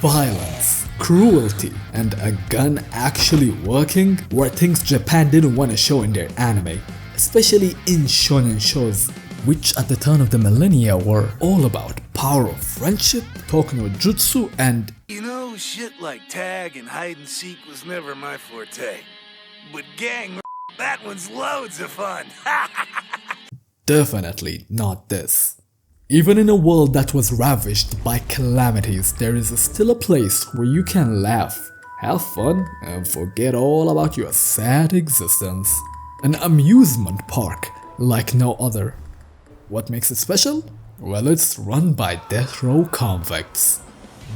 Violence, cruelty, and a gun actually working were things Japan didn't want to show in their anime, especially in shonen shows, which at the turn of the millennia were all about power of friendship, talk no jutsu, and shit like tag and hide and seek was never my forte. But gang, that one's loads of fun. definitely not this. Even in a world that was ravaged by calamities, there is still a place where you can laugh, have fun, and forget all about your sad existence. An amusement park like no other. What makes it special? Well, it's run by death row convicts.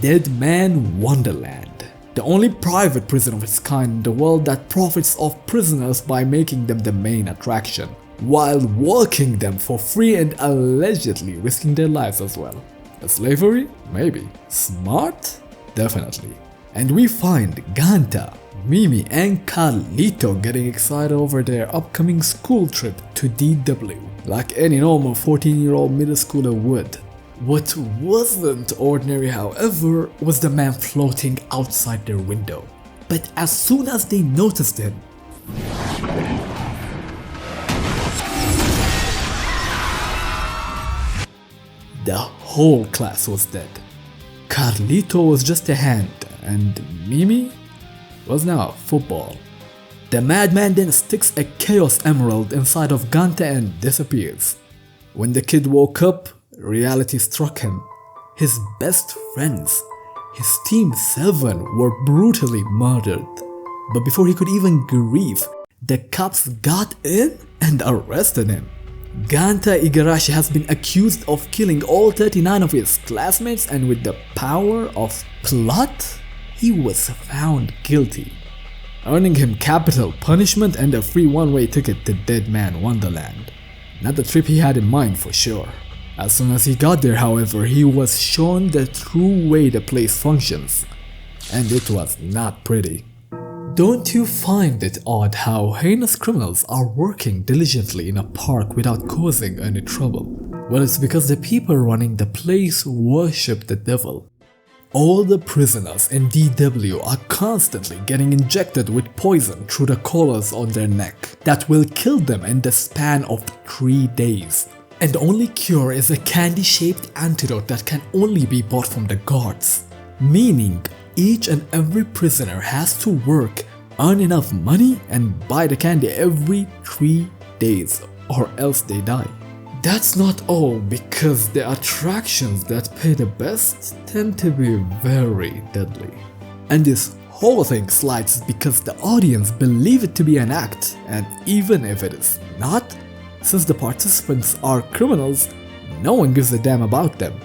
Dead Man Wonderland, the only private prison of its kind in the world that profits off prisoners by making them the main attraction, while working them for free and allegedly risking their lives as well. Slavery? Maybe. Smart? Definitely. And we find Ganta, Mimi, and Carlito getting excited over their upcoming school trip to DW, like any normal 14-year-old middle schooler would. What wasn't ordinary, however, was the man floating outside their window. But as soon as they noticed him, the whole class was dead. Carlito was just a hand, and Mimi was now football. The madman then sticks a Chaos Emerald inside of Ganta and disappears. When the kid woke up, reality struck him. His best friends, his Team 7, were brutally murdered. But before he could even grieve, the cops got in and arrested him. Ganta Igarashi has been accused of killing all 39 of his classmates, and with the power of plot, he was found guilty, earning him capital punishment and a free one-way ticket to Dead Man Wonderland. Not the trip he had in mind for sure. As soon as he got there, however, he was shown the true way the place functions, and it was not pretty. Don't you find it odd how heinous criminals are working diligently in a park without causing any trouble? Well, it's because the people running the place worship the devil. All the prisoners in DW are constantly getting injected with poison through the collars on their neck that will kill them in the span of 3 days. And the only cure is a candy-shaped antidote that can only be bought from the guards. Meaning, each and every prisoner has to work, earn enough money, and buy the candy every 3 days, or else they die. That's not all, because the attractions that pay the best tend to be very deadly. And this whole thing slides because the audience believe it to be an act, and even if it is not, since the participants are criminals, no one gives a damn about them.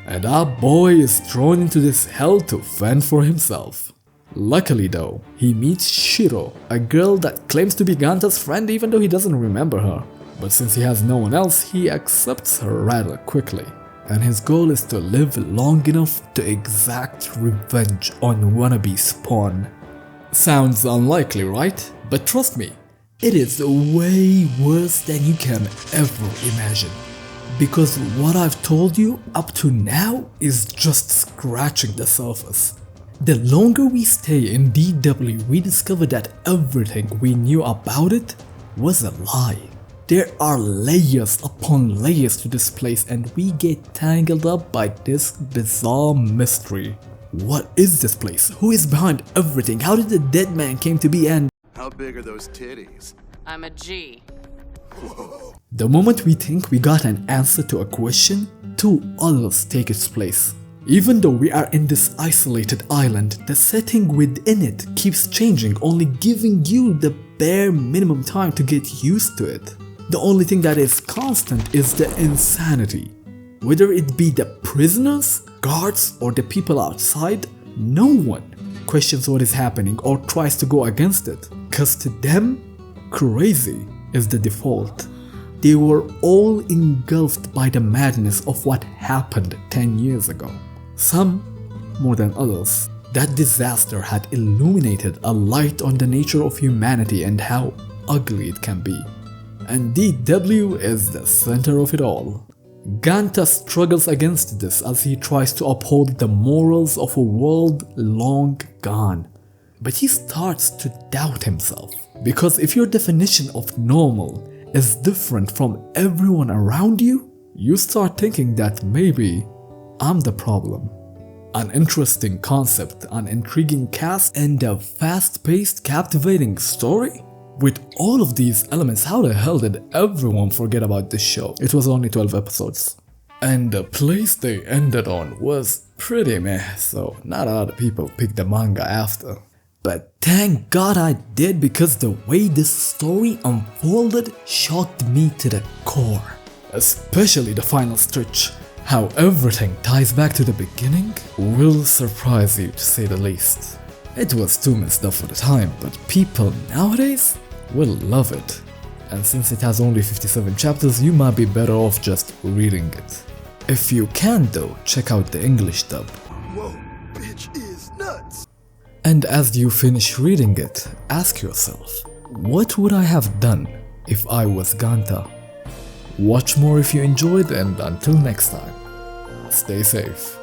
And our boy is thrown into this hell to fend for himself. Luckily though, he meets Shiro, a girl that claims to be Ganta's friend even though he doesn't remember her. But since he has no one else, he accepts her rather quickly. And his goal is to live long enough to exact revenge on wannabe Spawn. Sounds unlikely, right? But trust me, it is way worse than you can ever imagine. Because what I've told you up to now is just scratching the surface. The longer we stay in DW, we discover that everything we knew about it was a lie. There are layers upon layers to this place, and we get tangled up by this bizarre mystery. What is this place? Who is behind everything? How did the dead man came to be, and How big are those titties? I'm a G. Whoa. the moment we think we got an answer to a question, 2 others take its place. Even though we are in this isolated island, the setting within it keeps changing, only giving you the bare minimum time to get used to it. The only thing that is constant is the insanity. Whether it be the prisoners, guards, or the people outside, no one questions what is happening or tries to go against it, cause to them, crazy is the default. They were all engulfed by the madness of what happened 10 years ago. Some more than others. That disaster had illuminated a light on the nature of humanity and how ugly it can be. And DW is the center of it all. Ganta struggles against this as he tries to uphold the morals of a world long gone. But he starts to doubt himself, because if your definition of normal is different from everyone around you, you start thinking that maybe I'm the problem. An interesting concept, an intriguing cast, and a fast-paced, captivating story? With all of these elements, how the hell did everyone forget about this show? It was only 12 episodes. And the place they ended on was pretty meh, so not a lot of people picked the manga after. But thank God I did, because the way this story unfolded shocked me to the core. Especially the final stretch. How everything ties back to the beginning will surprise you, to say the least. It was too messed up for the time, but people nowadays will love it. And since it has only 57 chapters, you might be better off just reading it. If you can though, check out the English dub. Whoa, bitch is nuts. And as you finish reading it, ask yourself, what would I have done if I was Ganta? Watch more if you enjoyed, and until next time, stay safe.